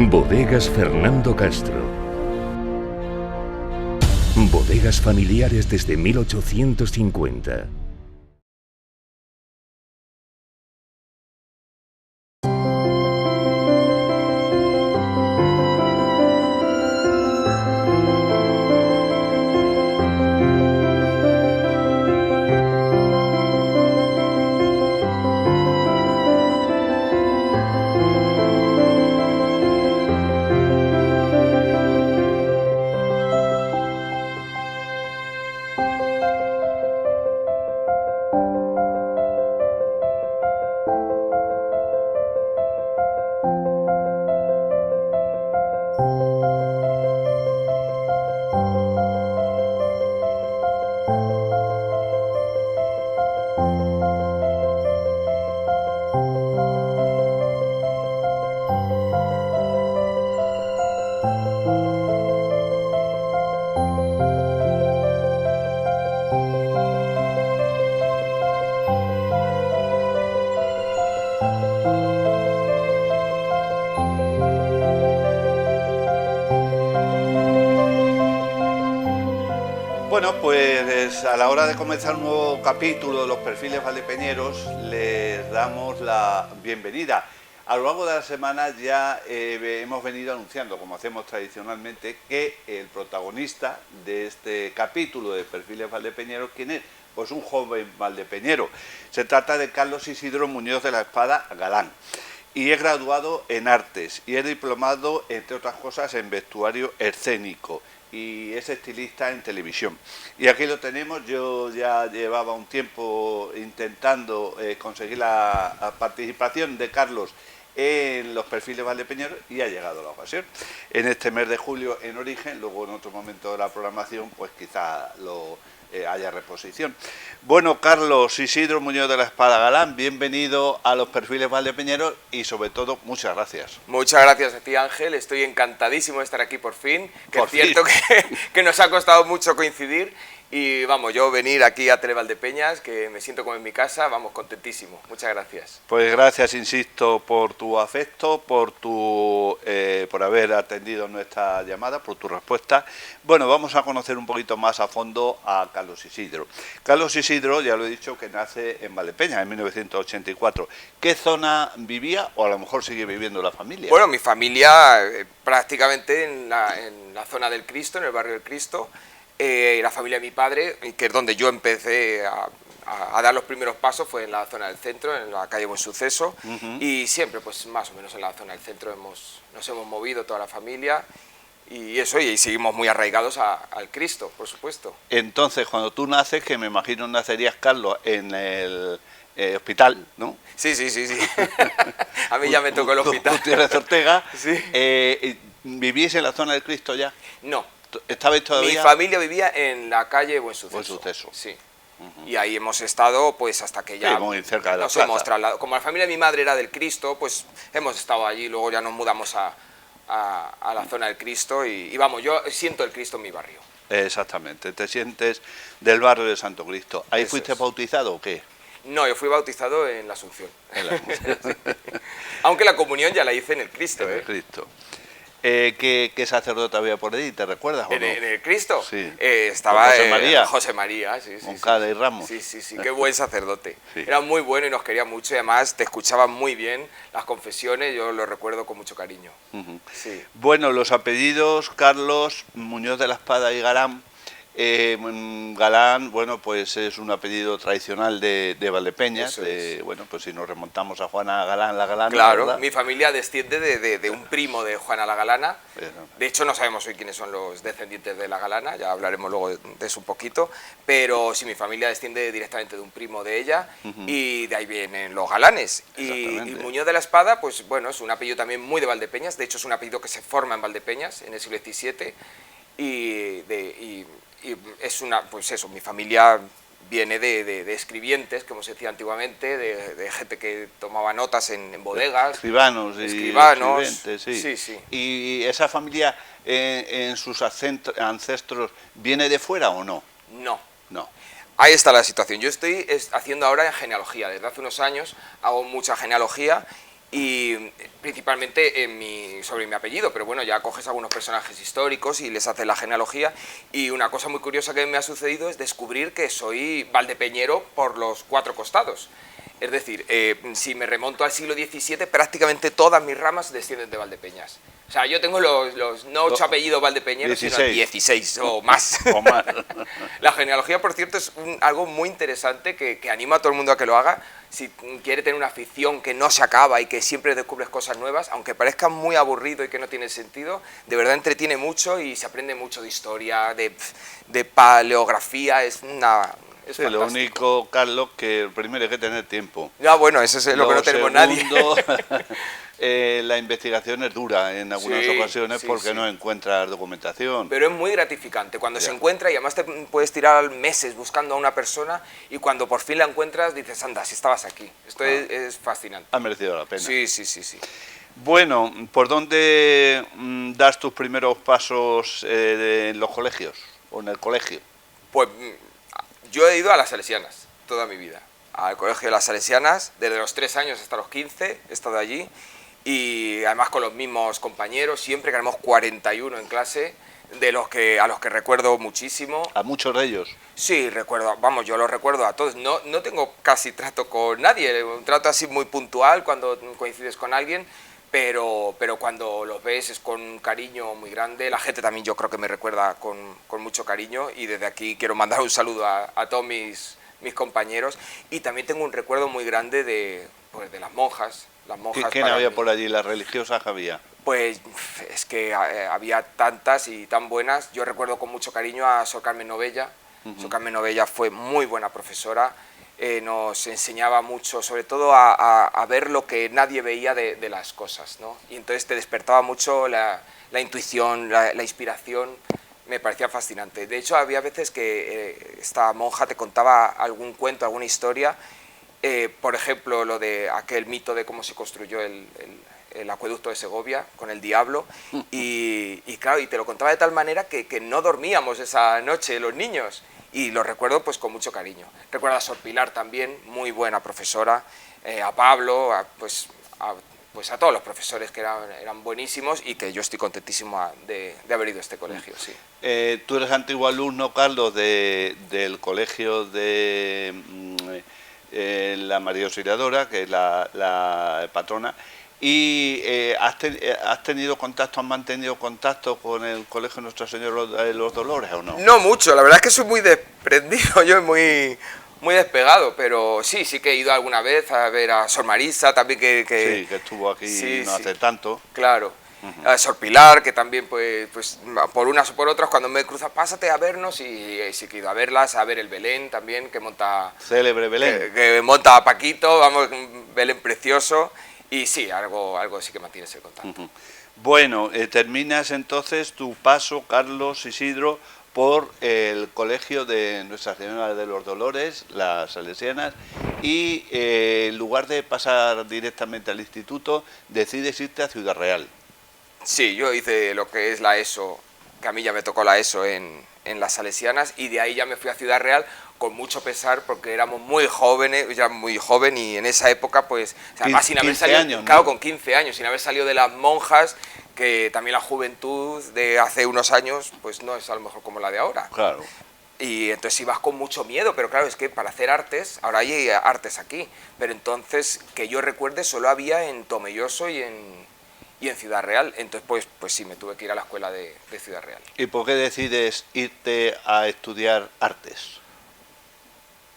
Bodegas Fernando Castro. Bodegas familiares desde 1850. Bueno, pues a la hora de comenzar un nuevo capítulo de los perfiles valdepeñeros, les damos la bienvenida. A lo largo de la semana ya hemos venido anunciando, como hacemos tradicionalmente, que el protagonista de este capítulo de perfiles valdepeñeros, ¿quién es? Pues un joven valdepeñero. Se trata de Carlos Isidro Muñoz de la Espada Galán. Y es graduado en Artes y es diplomado, entre otras cosas, en vestuario escénico. Y es estilista en televisión. Y aquí lo tenemos. Yo ya llevaba un tiempo intentando conseguir la participación de Carlos en los perfiles valdepeñeros y ha llegado la ocasión. En este mes de julio en Origen, luego en otro momento de la programación, pues quizá haya reposición. Bueno, Carlos Isidro Muñoz de la Espada Galán, bienvenido a los perfiles valdepeñeros y sobre todo, muchas gracias. Muchas gracias a ti, Ángel, estoy encantadísimo de estar aquí por fin, que es cierto que nos ha costado mucho coincidir y vamos, yo venir aquí a Televaldepeñas, que me siento como en mi casa, vamos, contentísimo, muchas gracias. Pues gracias, insisto, por tu afecto, por haber atendido nuestra llamada, por tu respuesta. Bueno, vamos a conocer un poquito más a fondo a Carlos Isidro. Carlos Isidro, ya lo he dicho, que nace en Valdepeñas en 1984. ¿Qué zona vivía o a lo mejor sigue viviendo la familia? Bueno, mi familia prácticamente en la zona del Cristo, en el barrio del Cristo. La familia de mi padre, que es donde yo empecé a dar los primeros pasos, fue en la zona del centro, en la calle Buen Suceso, y siempre, pues más o menos en la zona del centro nos hemos movido toda la familia, y eso, y seguimos muy arraigados al Cristo, por supuesto. Entonces, cuando tú naces, que me imagino nacerías, Carlos, en el hospital, ¿no? Sí. A mí ya me tocó el hospital. Gutiérrez Ortega. Sí. ¿Vivís en la zona del Cristo ya? No. ¿Estabais todavía? Mi familia vivía en la calle Buen Suceso. Buen Suceso. Sí. Y ahí hemos estado pues hasta que ya muy cerca de la nos plaza. Hemos trasladado. Como la familia de mi madre era del Cristo, pues hemos estado allí, luego ya nos mudamos a la zona del Cristo y vamos, yo siento el Cristo en mi barrio. Exactamente, te sientes del barrio de Santo Cristo. ¿Ahí fuiste bautizado o qué? No, yo fui bautizado en la Asunción. Aunque la comunión ya la hice en el Cristo. En el Cristo. ¿Qué sacerdote había por ahí? ¿Te recuerdas o no? ¿En el Cristo? Sí. Estaba José María. José María, sí. Moncada y Ramos. Sí, qué buen sacerdote. Sí. Era muy bueno y nos quería mucho y además te escuchaba muy bien las confesiones, yo lo recuerdo con mucho cariño. Sí. Bueno, los apellidos, Carlos Muñoz de la Espada y Galán. Galán, bueno, pues es un apellido tradicional de Valdepeñas. Bueno, pues si nos remontamos a Juana Galán, la Galana. Claro, ¿verdad? mi familia desciende de un primo de Juana la Galana. De hecho, no sabemos hoy quiénes son los descendientes de la Galana, ya hablaremos luego de eso un poquito. Pero sí, mi familia desciende directamente de un primo de ella y de ahí vienen los Galanes. Y Muñoz de la Espada, pues bueno, es un apellido también muy de Valdepeñas. De hecho, es un apellido que se forma en Valdepeñas en el siglo XVII. Y es pues eso, mi familia viene de escribientes, como se decía antiguamente, de gente que tomaba notas en bodegas. Escribanos. Sí. ¿Y esa familia en sus ancestros viene de fuera o no? No. No. Ahí está la situación. Yo estoy haciendo ahora genealogía. Desde hace unos años hago mucha genealogía y principalmente sobre mi apellido, pero bueno, ya coges algunos personajes históricos y les haces la genealogía, y una cosa muy curiosa que me ha sucedido es descubrir que soy valdepeñero por los 4 costados. Es decir, si me remonto al siglo XVII, prácticamente todas mis ramas descienden de Valdepeñas. O sea, yo tengo los no 8 apellidos valdepeñeros, 16. Sino 16 o más. O más. La genealogía, por cierto, es algo muy interesante que anima a todo el mundo a que lo haga. Si quiere tener una afición que no se acaba y que siempre descubres cosas nuevas, aunque parezca muy aburrido y que no tiene sentido, de verdad entretiene mucho y se aprende mucho de historia, de paleografía, es una... Sí, lo único, Carlos, que primero hay que tener tiempo. Ya, bueno, eso es lo que no tenemos nadie. La investigación es dura en algunas ocasiones porque no encuentras documentación. Pero es muy gratificante cuando se encuentra, y además te puedes tirar meses buscando a una persona y cuando por fin la encuentras dices, anda, si estabas aquí. Esto es fascinante. Ha merecido la pena. Sí. Bueno, ¿por dónde das tus primeros pasos en los colegios o en el colegio? Pues yo he ido a las Salesianas toda mi vida, al colegio de las Salesianas, desde los 3 años hasta los 15 he estado allí, y además con los mismos compañeros, siempre que éramos 41 en clase, a los que recuerdo muchísimo. ¿A muchos de ellos? Sí, recuerdo, vamos, yo los recuerdo a todos. No tengo casi trato con nadie, un trato así muy puntual cuando coincides con alguien, pero cuando los ves es con un cariño muy grande. La gente también yo creo que me recuerda con mucho cariño, y desde aquí quiero mandar un saludo a todos mis compañeros. Y también tengo un recuerdo muy grande de las monjas. ¿Quién había por allí? ¿Las religiosas que había? Pues es que había tantas y tan buenas. Yo recuerdo con mucho cariño a Sor Carmen Novella. Sor Carmen Novella fue muy buena profesora. Nos enseñaba mucho, sobre todo a ver lo que nadie veía de las cosas, ¿no? Y entonces te despertaba mucho la intuición, la inspiración. Me parecía fascinante. De hecho, había veces que esta monja te contaba algún cuento, alguna historia, por ejemplo, lo de aquel mito de cómo se construyó el acueducto de Segovia con el diablo, y claro, y te lo contaba de tal manera que no dormíamos esa noche los niños, y lo recuerdo pues con mucho cariño. Recuerdo a Sor Pilar también, muy buena profesora, a Pablo, a todos los profesores que eran buenísimos, y que yo estoy contentísimo de haber ido a este colegio, sí. Tú eres antiguo alumno, Carlos, del colegio de la María Auxiliadora, que es la patrona, y ¿has tenido contacto, has mantenido contacto con el colegio Nuestra Señora de los Dolores o no? No mucho, la verdad es que soy muy desprendido, yo muy despegado, pero sí que he ido alguna vez a ver a Sor Marisa también, que estuvo aquí no hace tanto. Claro. A Sor Pilar, que también pues por unas o por otras, cuando me cruza, pásate a vernos, y sí que he ido a verlas, a ver el Belén también, que monta... Célebre Belén. Que monta Paquito, vamos, un Belén precioso, y sí, algo sí que mantienes el contacto. Bueno, terminas entonces tu paso, Carlos Isidro, por el colegio de Nuestra Señora de los Dolores, las Salesianas, y en lugar de pasar directamente al instituto, decides irte a Ciudad Real. Sí, yo hice lo que es la ESO, que a mí ya me tocó la ESO en las Salesianas, y de ahí ya me fui a Ciudad Real con mucho pesar, porque éramos muy jóvenes, yo era muy joven, y en esa época pues, además sin haber salido, años, ¿no? Claro, con 15 años, sin haber salido de las monjas, que también la juventud de hace unos años pues no es a lo mejor como la de ahora. Claro. Y entonces ibas con mucho miedo, pero claro, es que para hacer artes, ahora hay artes aquí, pero entonces, que yo recuerde, solo había en Tomelloso y en Ciudad Real. Entonces pues sí, me tuve que ir a la escuela de Ciudad Real. ¿Y por qué decides irte a estudiar artes?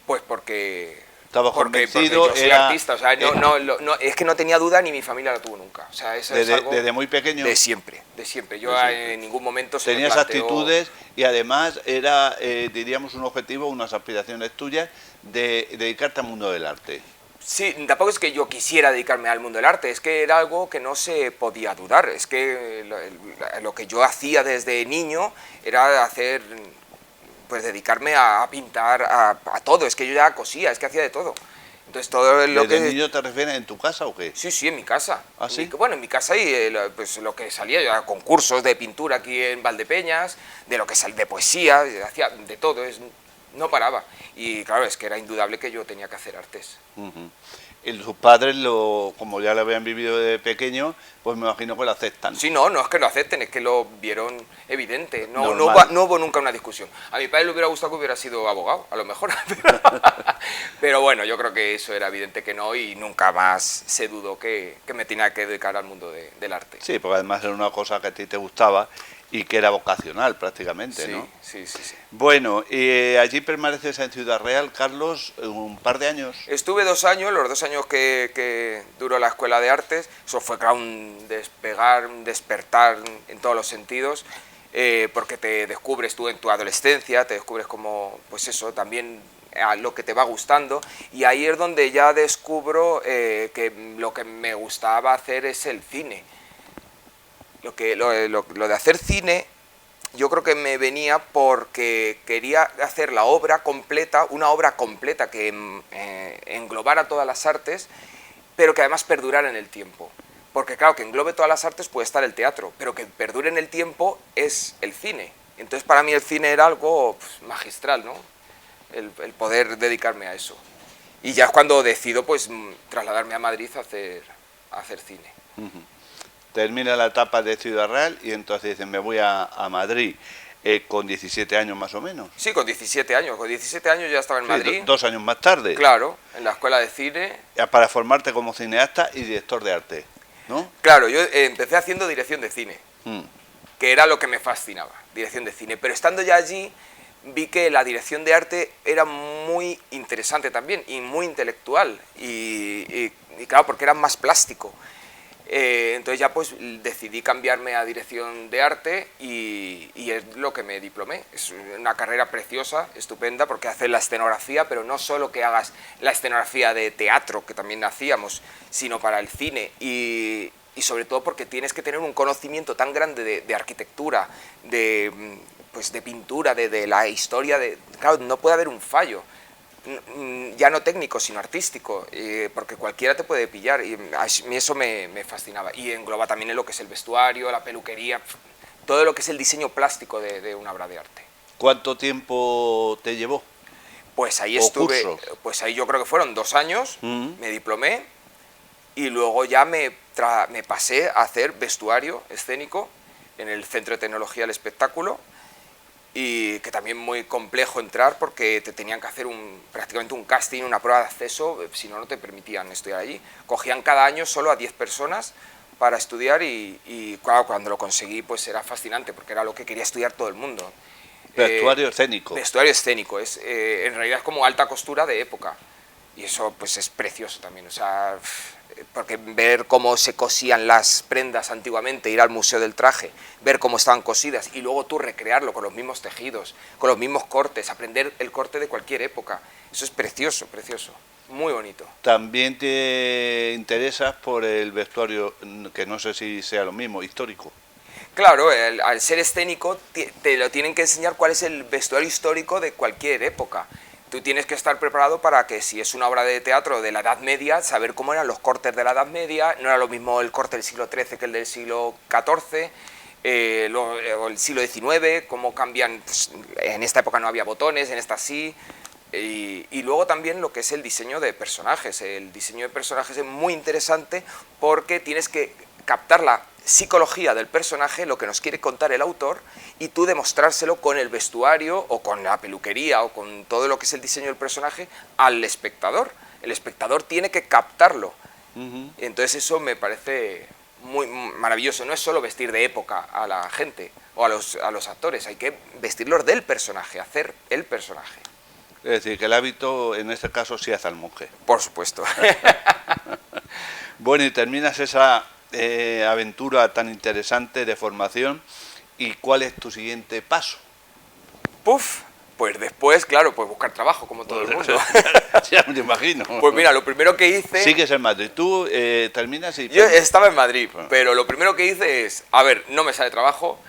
Pues porque convencido, yo soy artista, o sea, es que no tenía duda, ni mi familia la tuvo nunca. O sea, eso es algo desde muy pequeño. De siempre. Yo en ningún momento se tenías me planteó... actitudes, y además era, diríamos, un objetivo, unas aspiraciones tuyas de dedicarte al mundo del arte. Sí, tampoco es que yo quisiera dedicarme al mundo del arte, es que era algo que no se podía dudar. Es que lo que yo hacía desde niño era pues dedicarme a pintar, a todo. Es que yo ya cosía, es que hacía de todo. Entonces todo lo ¿Desde niño te refieres en tu casa o qué? Sí, en mi casa. ¿Ah, sí? Bueno, en mi casa, y pues lo que salía, yo a concursos de pintura aquí en Valdepeñas, de lo que salía de poesía, hacía de todo, no paraba. Y claro, es que era indudable que yo tenía que hacer artes. sus padres, como ya lo habían vivido de pequeño, pues me imagino que lo aceptan. Sí, no es que lo acepten, es que lo vieron evidente. No hubo nunca una discusión. A mi padre le hubiera gustado que hubiera sido abogado, a lo mejor. Pero bueno, yo creo que eso era evidente que no, y nunca más se dudó que me tenía que dedicar al mundo del arte. Sí, porque además era una cosa que a ti te gustaba y que era vocacional prácticamente, Sí, ¿no? sí. Bueno, allí permaneces en Ciudad Real, Carlos, un par de años. Estuve 2 años, los 2 años que duró la Escuela de Artes. Eso fue, claro, un despegar, un despertar en todos los sentidos, porque te descubres tú en tu adolescencia, te descubres como, pues eso, también a lo que te va gustando, y ahí es donde ya descubro que lo que me gustaba hacer es el cine. Lo de hacer cine, yo creo que me venía porque quería hacer la obra completa, una obra completa que englobara todas las artes, pero que además perdurara en el tiempo. Porque claro, que englobe todas las artes puede estar el teatro, pero que perdure en el tiempo es el cine. Entonces para mí el cine era algo, pues, magistral, ¿no? El poder dedicarme a eso. Y ya es cuando decido, pues, trasladarme a Madrid a hacer cine. Termina la etapa de Ciudad Real y entonces dicen, me voy a Madrid, con 17 años más o menos. Sí, con 17 años. Con 17 años ya estaba en Madrid. Sí, 2 años más tarde. Claro, en la escuela de cine. Para formarte como cineasta y director de arte, ¿no? Claro, yo empecé haciendo dirección de cine, que era lo que me fascinaba, dirección de cine. Pero estando ya allí, vi que la dirección de arte era muy interesante también, y muy intelectual, y claro, porque era más plástico. Entonces ya pues decidí cambiarme a dirección de arte y es lo que me diplomé. Es una carrera preciosa, estupenda, porque haces la escenografía, pero no solo que hagas la escenografía de teatro, que también hacíamos, sino para el cine, y sobre todo porque tienes que tener un conocimiento tan grande de arquitectura, de pintura, de la historia, claro, no puede haber un fallo. Ya no técnico, sino artístico, porque cualquiera te puede pillar, y a mí eso me fascinaba. Y engloba también en lo que es el vestuario, la peluquería, todo lo que es el diseño plástico de una obra de arte. ¿Cuánto tiempo te llevó? Pues ahí estuve, pues ahí yo creo que fueron 2 años, me diplomé, y luego ya me pasé a hacer vestuario escénico en el Centro de Tecnología del Espectáculo, y que también muy complejo entrar porque te tenían que hacer prácticamente un casting, una prueba de acceso, si no, no te permitían estudiar allí. Cogían cada año solo a 10 personas para estudiar y claro, cuando lo conseguí pues era fascinante porque era lo que quería estudiar todo el mundo. Vestuario escénico. Vestuario escénico, en realidad es como alta costura de época, y eso pues es precioso también, o sea, porque ver cómo se cosían las prendas antiguamente, ir al Museo del Traje, ver cómo estaban cosidas y luego tú recrearlo con los mismos tejidos, con los mismos cortes, aprender el corte de cualquier época, eso es precioso, precioso, muy bonito. También te interesas por el vestuario, que no sé si sea lo mismo, histórico. Claro, al ser escénico te lo tienen que enseñar cuál es el vestuario histórico de cualquier época. Tú tienes que estar preparado para que si es una obra de teatro de la Edad Media, saber cómo eran los cortes de la Edad Media. No era lo mismo el corte del siglo XIII que el del siglo XIV, o el siglo XIX, cómo cambian, pues, en esta época no había botones, en esta sí. Y luego también lo que es el diseño de personajes. El diseño de personajes es muy interesante porque tienes que captar la psicología del personaje, lo que nos quiere contar el autor, y tú demostrárselo con el vestuario o con la peluquería o con todo lo que es el diseño del personaje al espectador. El espectador tiene que captarlo. Entonces eso me parece muy maravilloso. No es solo vestir de época a la gente o a los actores, hay que vestirlos del personaje, hacer el personaje. Es decir, que el hábito en este caso sí hace al monje. Por supuesto. Bueno, y terminas esa aventura tan interesante de formación, ¿y cuál es tu siguiente paso? Pues después, claro, pues buscar trabajo, como todo el mundo. Ya me imagino. Pues mira, lo primero que hice... Sigues en Madrid, tú terminas y... Yo estaba en Madrid, pero lo primero que hice es, a ver, no me sale trabajo,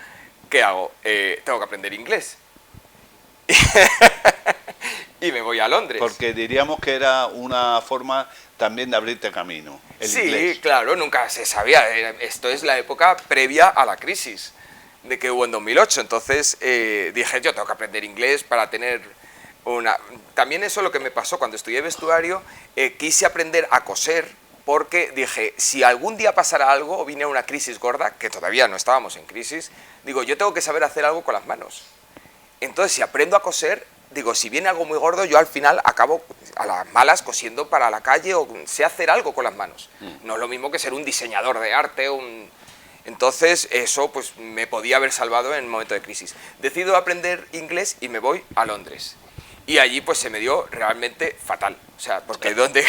¿qué hago? Tengo que aprender inglés. Y me voy a Londres. Porque diríamos que era una forma también de abrirte camino, el inglés. Sí, claro, nunca se sabía. Esto es la época previa a la crisis de que hubo en 2008. Entonces dije, yo tengo que aprender inglés para tener También eso es lo que me pasó cuando estudié vestuario, quise aprender a coser porque dije, si algún día pasara algo o viniera una crisis gorda, que todavía no estábamos en crisis, digo, yo tengo que saber hacer algo con las manos. Entonces, si aprendo a coser, digo, si viene algo muy gordo, yo al final acabo a las malas cosiendo para la calle o sé hacer algo con las manos. No es lo mismo que ser un diseñador de arte, Entonces, eso pues me podía haber salvado en un momento de crisis. Decido aprender inglés y me voy a Londres. Y allí pues se me dio realmente fatal. O sea, porque donde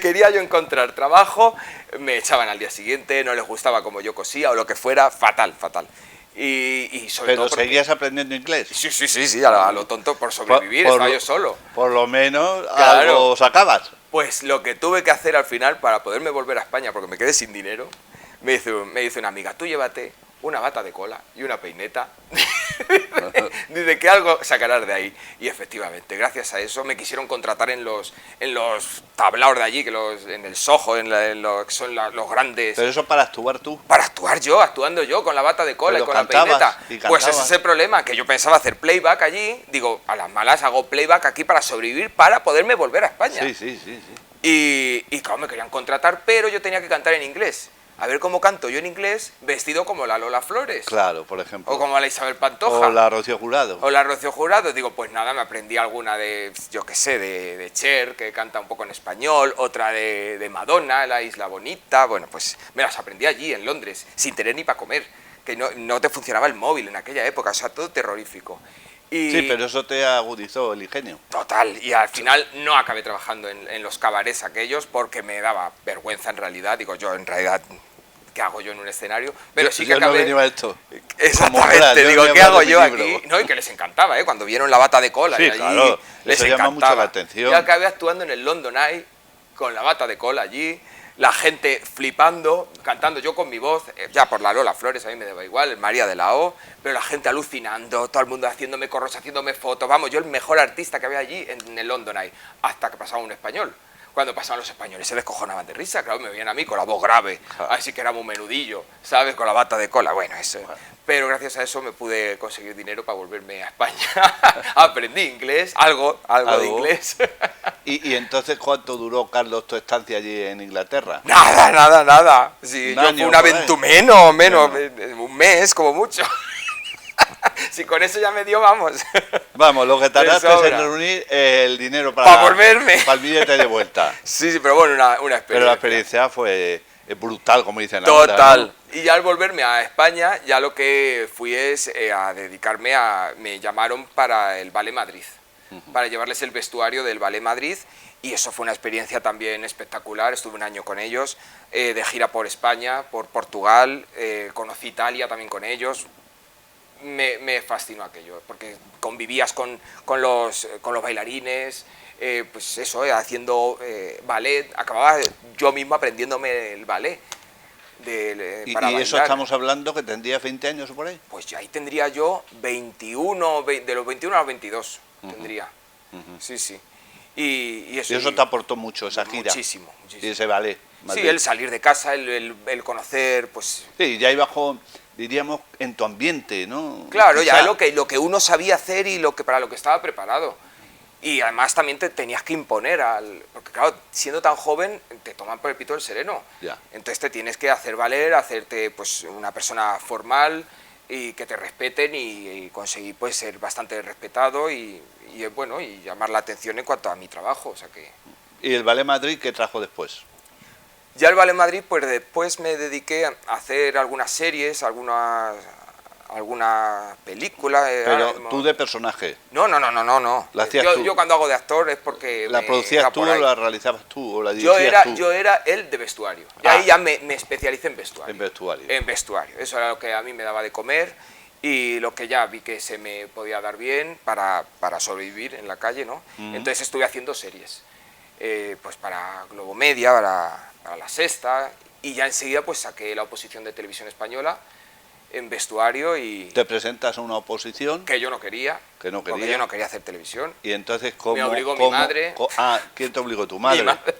quería yo encontrar trabajo, me echaban al día siguiente, no les gustaba como yo cosía o lo que fuera, fatal, fatal. Y sobre ¿Pero todo porque... seguías aprendiendo inglés? Sí, a lo tonto por sobrevivir, estaba yo solo. Por lo menos Claro. algo sacabas. Pues lo que tuve que hacer al final para poderme volver a España, porque me quedé sin dinero, me dice una amiga, tú llévate una bata de cola y una peineta, dice que algo sacarás de ahí. Y efectivamente, gracias a eso me quisieron contratar en los tablaos de allí, en el Soho, en lo que son los grandes... Pero eso para actuar tú. Para actuar yo, actuando yo, con la bata de cola Pero y con la cantabas, peineta. Pues ese es el problema, que yo pensaba hacer playback allí, digo, a las malas hago playback aquí para sobrevivir, para poderme volver a España. Sí. Y claro, me querían contratar, pero yo tenía que cantar en inglés. A ver cómo canto yo en inglés vestido como la Lola Flores. Claro, por ejemplo. O como la Isabel Pantoja. O la Rocío Jurado. O la Rocío Jurado. Digo, pues nada, me aprendí alguna de, yo qué sé, de Cher, que canta un poco en español, otra de Madonna, La Isla Bonita. Bueno, pues me las aprendí allí, en Londres, sin tener ni para comer, que no te funcionaba el móvil en aquella época, o sea, todo terrorífico. Sí, pero eso te agudizó el ingenio. Total, y al final no acabé trabajando en los cabarets aquellos porque me daba vergüenza en realidad. Digo, yo en realidad, ¿qué hago yo en un escenario? Pero sí que yo acabé... no venía a esto. Exactamente, digo, ¿qué hago yo aquí? No, y que les encantaba, ¿eh? Cuando vieron la bata de cola, sí, y allí claro, les eso encantaba. llama mucho la atención. Y acabé actuando en el London Eye con la bata de cola allí, la gente flipando, cantando yo con mi voz, ya por la Lola Flores, a mí me daba igual, el María de la O, pero la gente alucinando, todo el mundo haciéndome corros, haciéndome fotos, vamos, yo el mejor artista que había allí en el London Eye, hasta que pasaba un español. Cuando pasaban los españoles se descojonaban de risa, claro, me veían a mí con la voz grave, así que era muy menudillo, ¿sabes? Con la bata de cola, bueno, eso. Pero gracias a eso me pude conseguir dinero para volverme a España. Aprendí inglés, algo de inglés. ¿Y entonces cuánto duró, Carlos, tu estancia allí en Inglaterra? Nada. Sí, yo fui una aventura menos, un mes como mucho. Si con eso ya me dio, vamos. Vamos, lo que tardaste es en reunir el dinero para volverme. Para el billete de vuelta. Sí, pero bueno, una experiencia. Pero la experiencia fue brutal, como dicen total. ahora, ¿no? Y ya al volverme a España, ya lo que fui es a dedicarme me llamaron para el Ballet Madrid, para llevarles el vestuario del Ballet Madrid, y eso fue una experiencia también espectacular. Estuve un año con ellos, de gira por España, por Portugal, conocí Italia también con ellos. Me fascinó aquello, porque convivías con los bailarines, pues eso, haciendo ballet, acababa yo mismo aprendiéndome el ballet. Para ¿Y eso estamos hablando que tendría 20 años o por ahí? Pues ahí tendría yo 21, de los 21 a los 22 tendría, sí. Y eso te aportó mucho, esa gira. Muchísimo. Y ese ballet. Sí, el salir de casa, el conocer, pues... Sí, ya ibas diríamos, en tu ambiente, ¿no? Claro, Quizá... ya lo que uno sabía hacer y para lo que estaba preparado. Y además también te tenías que imponer porque claro, siendo tan joven te toman por el pito del sereno. Ya. Entonces te tienes que hacer valer, hacerte pues una persona formal y que te respeten y conseguir pues ser bastante respetado y bueno, y llamar la atención en cuanto a mi trabajo, o sea que... ¿Y el Ballet Madrid qué trajo después? Ya el Ballet Madrid, pues después me dediqué a hacer algunas series, alguna película. Pero tú de personaje. No. ¿La hacías tú? Yo cuando hago de actor es porque... ¿La producías tú o la realizabas tú o la dirigías tú? Yo era el de vestuario. Y ahí ya me especialicé en vestuario. En vestuario. En vestuario. Eso era lo que a mí me daba de comer y lo que ya vi que se me podía dar bien para sobrevivir en la calle, ¿no? Entonces estuve haciendo series. Pues para Globomedia, para La Sexta, y ya enseguida pues saqué la oposición de Televisión Española en vestuario y... ¿Te presentas a una oposición? Que yo no quería. Que no quería. Porque yo no quería hacer televisión. Y entonces, ¿cómo? Me obligó mi madre. ¿Quién te obligó? ¿Tu madre? Mi madre.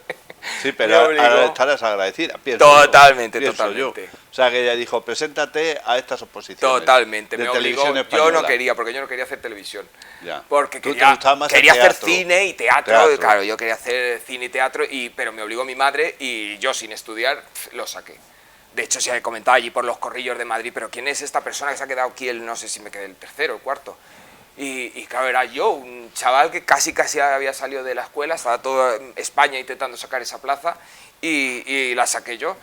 Sí, me pero obligó. ahora estarás agradecida, pienso Totalmente, yo, pienso totalmente. yo. O sea, que ella dijo, preséntate a estas oposiciones. Totalmente, de me obligó. televisión Yo española. no quería, porque yo no quería hacer televisión. Ya. Porque Tú te quería, gustaba más el quería hacer teatro. cine y teatro. Teatro. Claro, yo quería hacer cine y teatro, pero me obligó mi madre y yo sin estudiar lo saqué. De hecho, se comentaba allí por los corrillos de Madrid, pero ¿quién es esta persona que se ha quedado aquí? No sé si me quedé el tercero o el cuarto. Y claro, era yo, un chaval que casi había salido de la escuela, estaba toda España intentando sacar esa plaza y la saqué yo,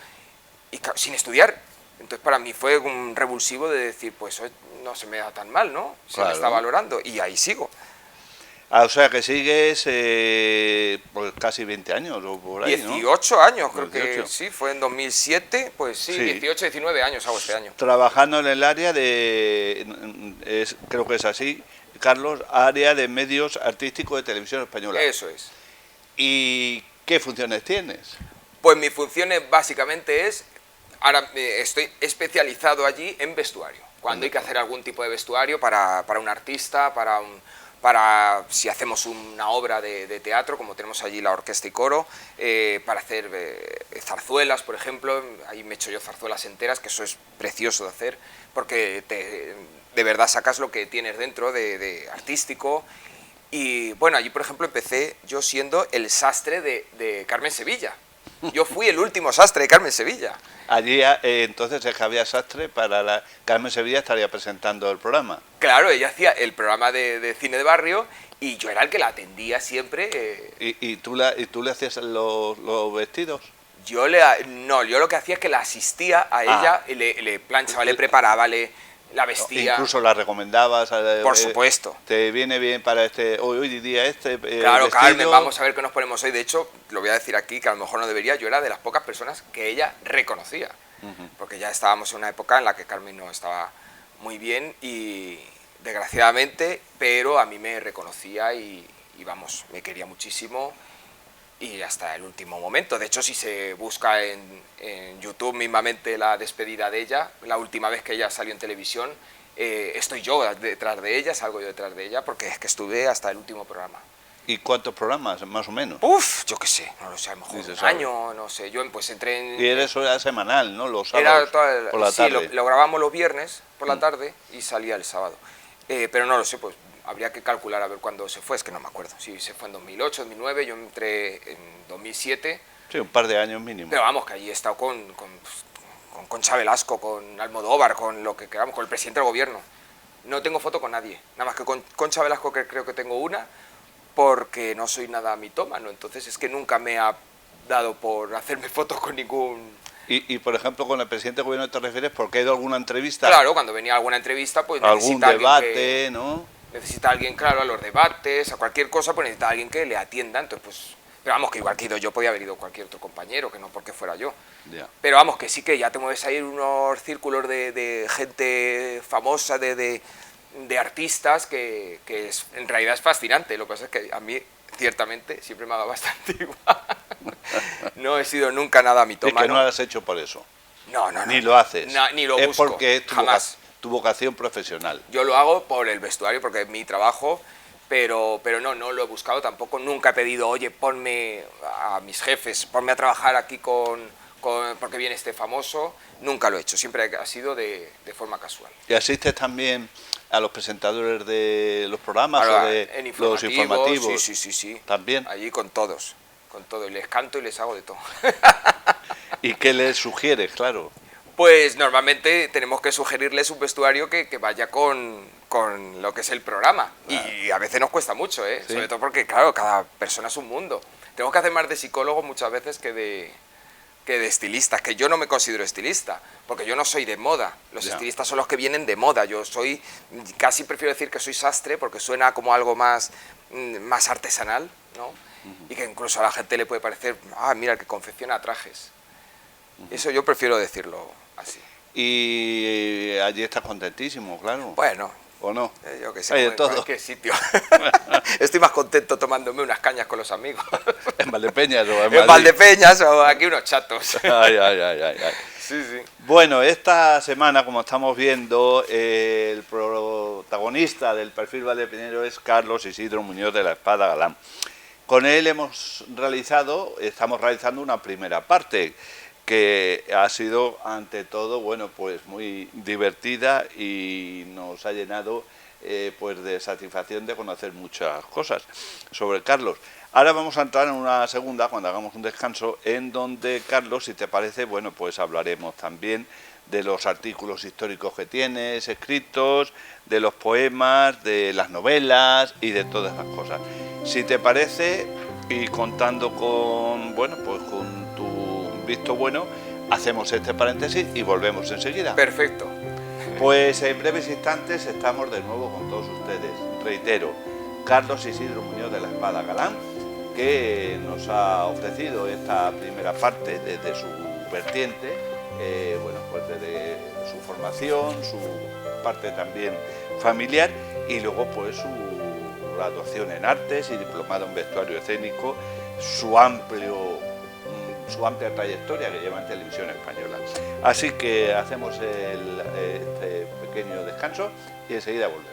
y claro, sin estudiar. Entonces para mí fue un revulsivo de decir, pues no se me da tan mal, ¿no? Se Claro. me está valorando y ahí sigo. Ah, o sea, que sigues pues casi 20 años o por ahí, 18 años, creo 18. que sí, fue en 2007, pues sí, Sí. 18, 19 años hago este año. Trabajando en el área de, creo que es así, Carlos, área de medios artísticos de televisión española. Eso es. ¿Y qué funciones tienes? Pues mi función básicamente es, ahora estoy especializado allí en vestuario. Cuando hay que hacer algún tipo de vestuario para un artista, para si hacemos una obra de teatro, como tenemos allí la orquesta y coro, para hacer zarzuelas, por ejemplo, ahí me echo yo zarzuelas enteras, que eso es precioso de hacer, porque de verdad sacas lo que tienes dentro de artístico. Y bueno, allí por ejemplo empecé yo siendo el sastre de Carmen Sevilla. Yo fui el último sastre de Carmen Sevilla. Allí entonces el Javier Sastre para la Carmen Sevilla estaría presentando el programa. Claro, ella hacía el programa de cine de barrio y yo era el que la atendía siempre. ¿Y tú le hacías los vestidos? Yo lo que hacía es que la asistía a ella, y le planchaba, le preparaba, la vestía. Incluso la recomendabas. Por supuesto. Te viene bien para hoy día Claro, vestido. Carmen, vamos a ver qué nos ponemos hoy. De hecho, lo voy a decir aquí, que a lo mejor no debería, yo era de las pocas personas que ella reconocía. Porque ya estábamos en una época en la que Carmen no estaba muy bien y desgraciadamente, pero a mí me reconocía y vamos, me quería muchísimo y hasta el último momento. De hecho, si se busca en YouTube mismamente la despedida de ella, la última vez que ella salió en televisión, estoy yo detrás de ella, salgo yo detrás de ella, porque es que estuve hasta el último programa. ¿Y cuántos programas, más o menos? Uf, yo qué sé, no lo sé, a lo mejor Sí, se un sabe. año, no sé. Yo pues entré en... Y eso era semanal, ¿no? Los Era sábados por la sí, tarde. lo grabamos los viernes por la tarde y salía el sábado. Pero no lo sé, pues habría que calcular a ver cuándo se fue, es que no me acuerdo. Si se fue en 2008, 2009, yo entré en 2007. Sí, un par de años mínimo. Pero vamos, que allí he estado con Concha Velasco, con Almodóvar, con lo que queramos, con el presidente del gobierno. No tengo foto con nadie, nada más que con Concha Velasco, que creo que tengo una, porque no soy nada mitómano, entonces es que nunca me ha dado por hacerme fotos con ningún... Y por ejemplo, con el presidente del gobierno te refieres porque ha ido a alguna entrevista. Claro, cuando venía alguna entrevista, pues Algún necesita alguien debate, ¿no? necesita alguien, claro, a los debates, a cualquier cosa, pues necesita alguien que le atienda, entonces pues... Pero vamos, que igual que he ido yo, podía haber ido cualquier otro compañero, que no porque fuera yo. Ya. Pero vamos, que sí que ya te mueves ahí en unos círculos de gente famosa, de artistas, que en realidad es fascinante. Lo que pasa es que a mí, ciertamente, siempre me ha dado bastante igual. No he sido nunca nada Es mitómano. que no lo has hecho por eso. No. Ni lo haces. Ni lo es busco. porque es jamás. tu vocación profesional. Yo lo hago por el vestuario, porque es mi trabajo, pero no lo he buscado tampoco. Nunca he pedido, oye, ponme a mis jefes, ponme a trabajar aquí porque viene este famoso. Nunca lo he hecho, siempre ha sido de forma casual. ¿Y asistes también a los presentadores de los programas Ahora, o de en los informativos? Sí. ¿También? Allí con todos. Y les canto y les hago de todo. ¿Y qué les sugieres, claro? Pues normalmente tenemos que sugerirles un vestuario que vaya con lo que es el programa. Y a veces nos cuesta mucho, ¿eh? ¿Sí? Sobre todo porque, claro, cada persona es un mundo. Tenemos que hacer más de psicólogo muchas veces que de estilistas, que yo no me considero estilista, porque yo no soy de moda. Los Ya. estilistas son los que vienen de moda. Casi prefiero decir que soy sastre porque suena como algo más artesanal, ¿no? Y que incluso a la gente le puede parecer, mira, el que confecciona trajes. Eso yo prefiero decirlo así. Y allí estás contentísimo, claro. Bueno, ¿O no? yo que sé, Hay de en todo. cualquier sitio. Estoy más contento tomándome unas cañas con los amigos. En Valdepeñas o en En Madrid. Valdepeñas o aquí unos chatos. Ay. Sí. Bueno, esta semana, como estamos viendo, el protagonista del perfil valdepeñero es Carlos Isidro Muñoz de la Espada Galán. Con él estamos realizando una primera parte que ha sido ante todo, bueno, pues muy divertida y nos ha llenado pues de satisfacción de conocer muchas cosas sobre Carlos. Ahora vamos a entrar en una segunda, cuando hagamos un descanso, en donde, Carlos, si te parece, bueno, pues hablaremos también de los artículos históricos que tienes escritos, de los poemas, de las novelas y de todas las cosas. Si te parece, y contando con, bueno, pues con tu visto bueno, hacemos este paréntesis y volvemos enseguida. Perfecto. Pues en breves instantes estamos de nuevo con todos ustedes. Reitero, Carlos Isidro Muñoz de la Espada Galán, que nos ha ofrecido esta primera parte desde su vertiente, bueno, pues desde su formación, su parte también familiar y luego pues su graduación en artes y diplomado en vestuario escénico, su amplia trayectoria que lleva en televisión española. Así que hacemos este pequeño descanso y enseguida volvemos.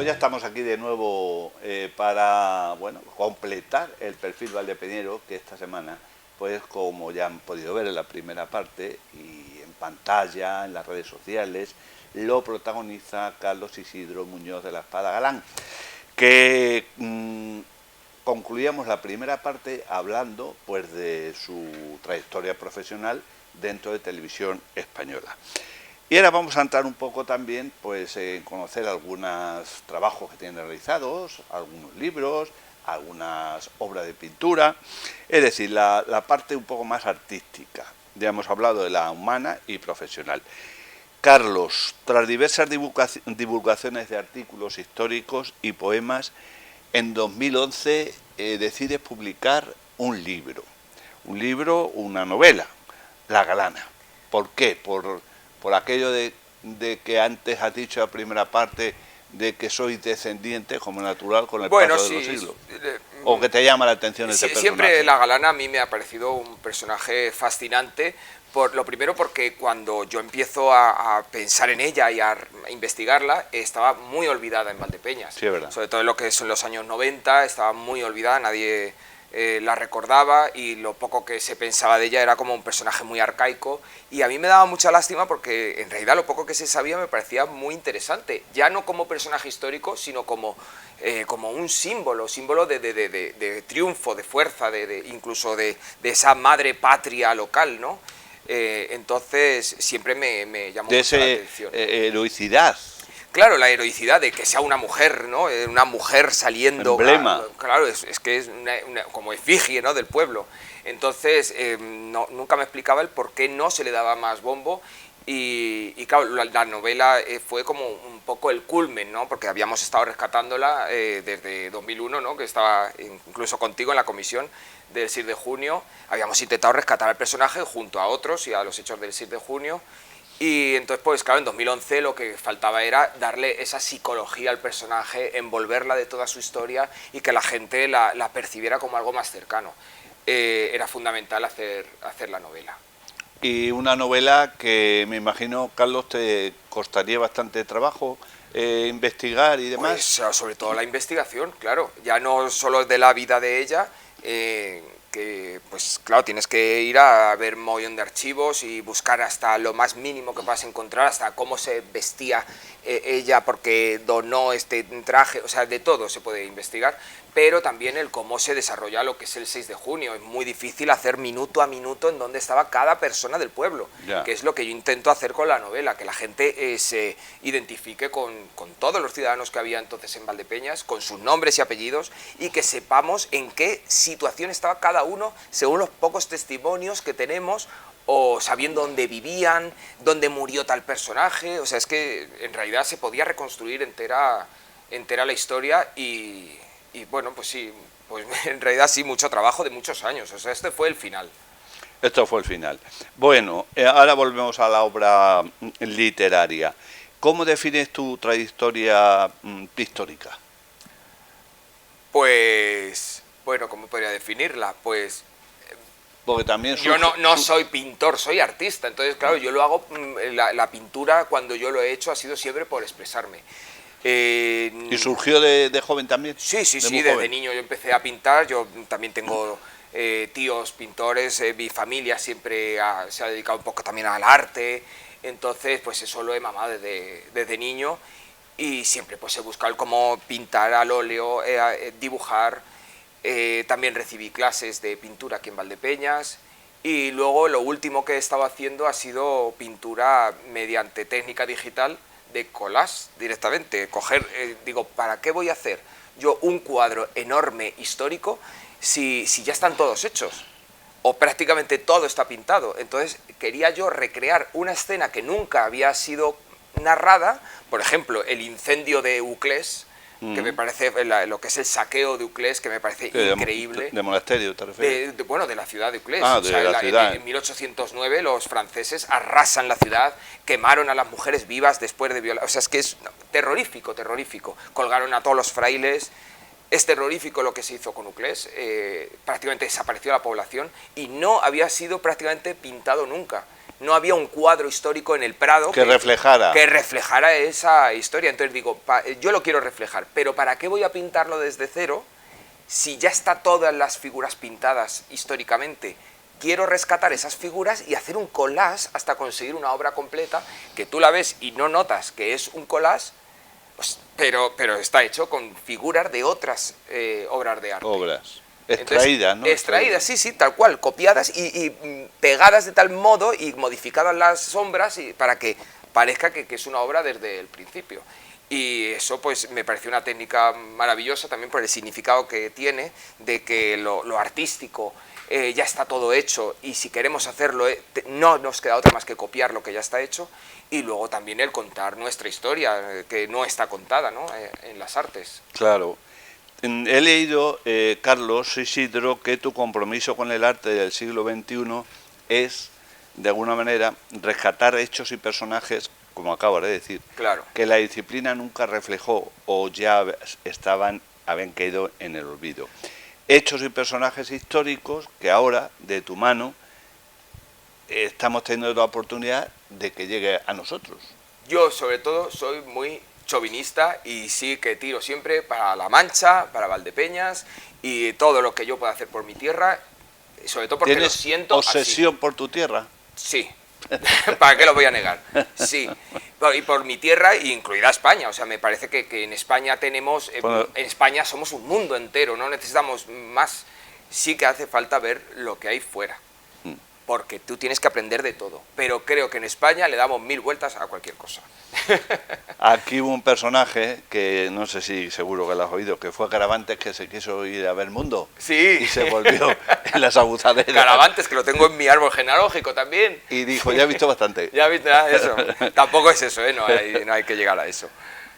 Estamos aquí de nuevo para, bueno, completar el perfil valdepeñero que esta semana, pues como ya han podido ver en la primera parte y en pantalla, en las redes sociales, lo protagoniza Carlos Isidro Muñoz de la Espada Galán, que concluíamos la primera parte hablando pues de su trayectoria profesional dentro de Televisión Española. Y ahora vamos a entrar un poco también pues, en conocer algunos trabajos que tienen realizados, algunos libros, algunas obras de pintura, es decir, la parte un poco más artística. Ya hemos hablado de la humana y profesional. Carlos, tras diversas divulgaciones de artículos históricos y poemas, en 2011 decides publicar un libro, una novela, La Galana. ¿Por qué? Por aquello de que antes has dicho la primera parte de que soy descendiente como natural con el paso de los siglos. ¿O que te llama la atención ese personaje? Siempre La Galana a mí me ha parecido un personaje fascinante. Lo primero porque cuando yo empiezo a pensar en ella y a investigarla, estaba muy olvidada en Valdepeñas. Sí, es verdad. Sobre todo en lo que son los años 90, estaba muy olvidada, nadie la recordaba y lo poco que se pensaba de ella era como un personaje muy arcaico y a mí me daba mucha lástima porque en realidad lo poco que se sabía me parecía muy interesante, ya no como personaje histórico, sino como un símbolo de triunfo, de fuerza, incluso de esa madre patria local, ¿no? Entonces siempre me llamó mucho la atención. Heroicidad. Claro, la heroicidad de que sea una mujer, ¿no? Una mujer saliendo... Emblema. Claro, es que es como efigie, ¿no?, del pueblo. Entonces, nunca me explicaba el por qué no se le daba más bombo. Y claro, la novela fue como un poco el culmen, ¿no? Porque habíamos estado rescatándola desde 2001, ¿no? Que estaba incluso contigo en la comisión del 6 de junio. Habíamos intentado rescatar al personaje junto a otros y a los hechos del 6 de junio. Y entonces, pues claro, en 2011 lo que faltaba era darle esa psicología al personaje, envolverla de toda su historia y que la gente la percibiera como algo más cercano. Era fundamental hacer la novela. Y una novela que me imagino, Carlos, te costaría bastante trabajo investigar y demás. Pues sobre todo la investigación, claro, ya no solo de la vida de ella, que pues claro, tienes que ir a ver un montón de archivos y buscar hasta lo más mínimo que puedas encontrar, hasta cómo se vestía ella porque donó este traje, o sea, de todo se puede investigar, pero también el cómo se desarrolla lo que es el 6 de junio. Es muy difícil hacer minuto a minuto en dónde estaba cada persona del pueblo, que es lo que yo intento hacer con la novela, que la gente se identifique con todos los ciudadanos que había entonces en Valdepeñas, con sus nombres y apellidos, y que sepamos en qué situación estaba cada uno según los pocos testimonios que tenemos, o sabiendo dónde vivían, dónde murió tal personaje. O sea, es que en realidad se podía reconstruir entera la historia y bueno, pues sí, pues en realidad sí, mucho trabajo de muchos años. O sea, este fue el final. Esto fue el final. Bueno, ahora volvemos a la obra literaria. ¿Cómo defines tu trayectoria pictórica? Pues, bueno, ¿cómo podría definirla? Pues Porque también yo no soy pintor, soy artista. Entonces, claro, yo lo hago, la pintura cuando yo lo he hecho ha sido siempre por expresarme. ¿Y surgió de joven también? Sí, desde niño yo empecé a pintar. Yo también tengo tíos pintores, mi familia siempre se ha dedicado un poco también al arte, entonces pues eso lo he mamado desde niño, y siempre pues he buscado cómo pintar al óleo, dibujar. También recibí clases de pintura aquí en Valdepeñas, y luego lo último que he estado haciendo ha sido pintura mediante técnica digital de collage directamente. Digo, ¿para qué voy a hacer yo un cuadro enorme histórico si ya están todos hechos? O prácticamente todo está pintado. Entonces quería yo recrear una escena que nunca había sido narrada, por ejemplo, el incendio de Uclés, que me parece, lo que es el saqueo de Uclés, que me parece increíble. ¿De monasterio te refieres? Bueno, de la ciudad de Uclés. Ah, de la ciudad. En 1809 los franceses arrasan la ciudad, quemaron a las mujeres vivas después de violar. O sea, es que es terrorífico, terrorífico. Colgaron a todos los frailes. Es terrorífico lo que se hizo con Uclés. Prácticamente desapareció la población y no había sido prácticamente pintado nunca. No había un cuadro histórico en el Prado que reflejara esa historia. Entonces digo, yo lo quiero reflejar, pero ¿para qué voy a pintarlo desde cero si ya está todas las figuras pintadas históricamente? Quiero rescatar esas figuras y hacer un collage hasta conseguir una obra completa que tú la ves y no notas que es un collage, pues, pero está hecho con figuras de otras obras de arte. Obras. Extraídas, ¿no? Extraídas, sí, tal cual, copiadas y pegadas de tal modo y modificadas las sombras para que parezca que es una obra desde el principio. Y eso pues me pareció una técnica maravillosa también por el significado que tiene, de que lo artístico ya está todo hecho, y si queremos hacerlo no nos queda otra más que copiar lo que ya está hecho, y luego también el contar nuestra historia, que no está contada, ¿no?, en las artes. Claro. He leído, Carlos Isidro, que tu compromiso con el arte del siglo XXI es, de alguna manera, rescatar hechos y personajes, como acabas de decir, claro, que la disciplina nunca reflejó o ya habían caído en el olvido. Hechos y personajes históricos que ahora, de tu mano, estamos teniendo la oportunidad de que llegue a nosotros. Yo, sobre todo, soy muy chauvinista y sí que tiro siempre para La Mancha, para Valdepeñas y todo lo que yo pueda hacer por mi tierra, sobre todo porque lo siento obsesión así. ¿Por tu tierra? Sí. ¿Para qué lo voy a negar? Sí. Y por mi tierra, incluida España. O sea, me parece que en España tenemos... en España somos un mundo entero, no necesitamos más. Sí que hace falta ver lo que hay fuera, porque tú tienes que aprender de todo. Pero creo que en España le damos 1000 vueltas a cualquier cosa. Aquí hubo un personaje que no sé si seguro que lo has oído, que fue Caravantes, que se quiso ir a ver el mundo. Sí. Y se volvió en las aguzaderas. Caravantes, que lo tengo en mi árbol genealógico también. Y dijo, ya he visto bastante. Ya he visto eso. Tampoco es eso, no hay que llegar a eso.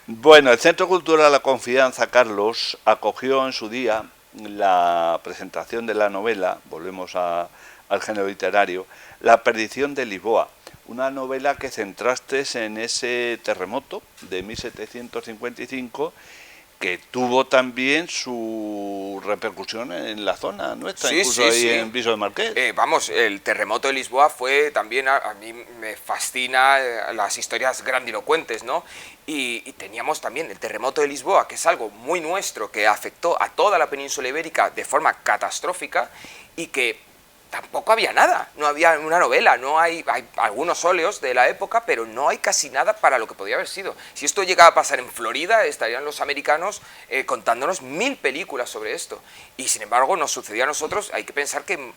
Bueno, el Centro Cultural La Confianza, Carlos, acogió en su día la presentación de la novela, volvemos al género literario, La perdición de Lisboa, una novela que centraste en ese terremoto de 1755, que tuvo también su repercusión en la zona nuestra, incluso ahí en Viso de Marqués. Vamos, el terremoto de Lisboa fue también, a mí me fascina las historias grandilocuentes, ¿no? Y teníamos también el terremoto de Lisboa, que es algo muy nuestro, que afectó a toda la península ibérica de forma catastrófica, y que tampoco había nada, no había una novela, hay algunos óleos de la época, pero no hay casi nada para lo que podía haber sido. Si esto llegaba a pasar en Florida, estarían los americanos contándonos 1000 películas sobre esto. Y sin embargo nos sucedió a nosotros. Hay que pensar que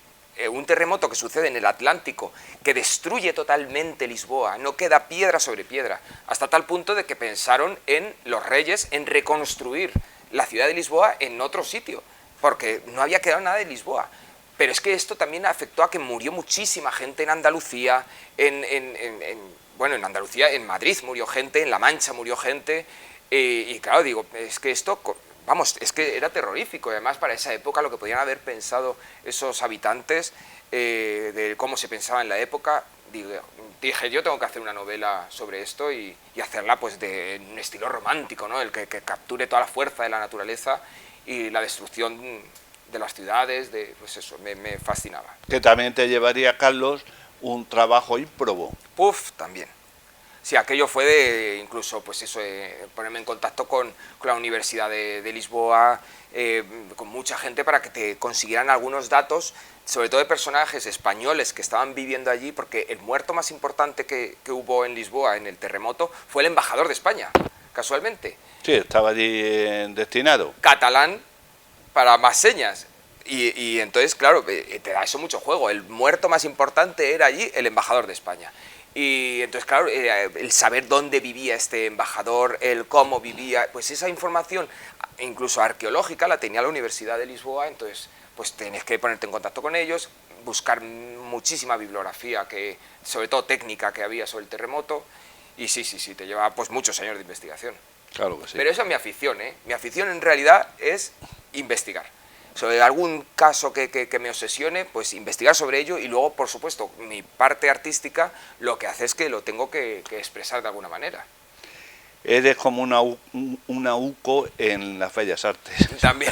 un terremoto que sucede en el Atlántico, que destruye totalmente Lisboa, no queda piedra sobre piedra, hasta tal punto de que pensaron en los reyes en reconstruir la ciudad de Lisboa en otro sitio, porque no había quedado nada de Lisboa. Pero es que esto también afectó a que murió muchísima gente en Andalucía, bueno, en Andalucía, en Madrid murió gente, en La Mancha murió gente, y claro, digo, es que esto, vamos, es que era terrorífico, y además para esa época lo que podían haber pensado esos habitantes, de cómo se pensaba en la época, dije, yo tengo que hacer una novela sobre esto y hacerla pues de un estilo romántico, ¿no? El que capture toda la fuerza de la naturaleza y la destrucción de las ciudades, pues eso, me fascinaba. Que también te llevaría, Carlos, un trabajo ímprobo. Puf, también. Sí, aquello fue de, incluso, pues eso, ponerme en contacto con la Universidad de Lisboa, con mucha gente para que te consiguieran algunos datos, sobre todo de personajes españoles que estaban viviendo allí, porque el muerto más importante que hubo en Lisboa en el terremoto fue el embajador de España, casualmente. Sí, estaba allí destinado. Catalán, para más señas. Y entonces, claro, te da eso mucho juego. El muerto más importante era allí el embajador de España. Y entonces, claro, el saber dónde vivía este embajador, el cómo vivía, pues esa información, incluso arqueológica, la tenía la Universidad de Lisboa. Entonces, pues tenés que ponerte en contacto con ellos, buscar muchísima bibliografía, sobre todo técnica, que había sobre el terremoto. Y sí, te lleva pues muchos años de investigación. Claro que sí. Pero esa es mi afición, ¿eh? Mi afición en realidad es investigar. Sobre algún caso que me obsesione, pues investigar sobre ello, y luego, por supuesto, mi parte artística lo que hace es que lo tengo que expresar de alguna manera. Eres como una UCO en las Bellas Artes. También.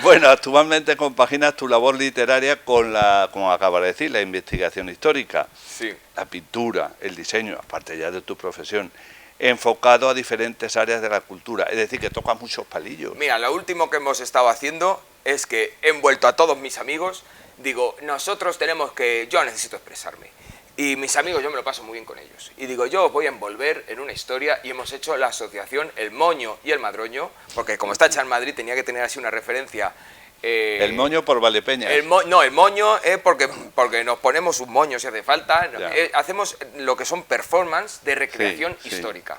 Bueno, actualmente compaginas tu labor literaria con como acabas de decir, la investigación histórica, Sí. la pintura, el diseño, aparte ya de tu profesión, enfocado a diferentes áreas de la cultura, es decir, que tocas muchos palillos. Mira, lo último que hemos estado haciendo es que he envuelto a todos mis amigos, digo, yo necesito expresarme. Y mis amigos, yo me lo paso muy bien con ellos. Y digo, yo os voy a envolver en una historia, y hemos hecho la asociación El Moño y El Madroño, porque como está hecha en Madrid tenía que tener así una referencia. El moño por Valdepeñas. El moño es porque nos ponemos un moño si hace falta. Hacemos lo que son performance de recreación histórica.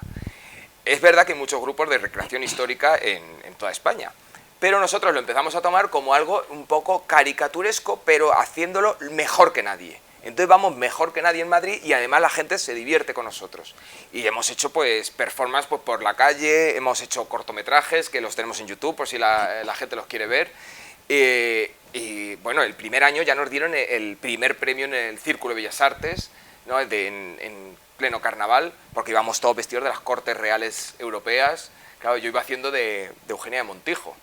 Es verdad que hay muchos grupos de recreación histórica en toda España, pero nosotros lo empezamos a tomar como algo un poco caricaturesco, pero haciéndolo mejor que nadie. Entonces vamos mejor que nadie en Madrid, y además la gente se divierte con nosotros. Y hemos hecho pues performance pues, por la calle, hemos hecho cortometrajes que los tenemos en YouTube por si la gente los quiere ver. Y bueno, el primer año ya nos dieron el primer premio en el Círculo de Bellas Artes, ¿no? en pleno carnaval, porque íbamos todos vestidos de las cortes reales europeas. Claro, yo iba haciendo de Eugenia de Montijo.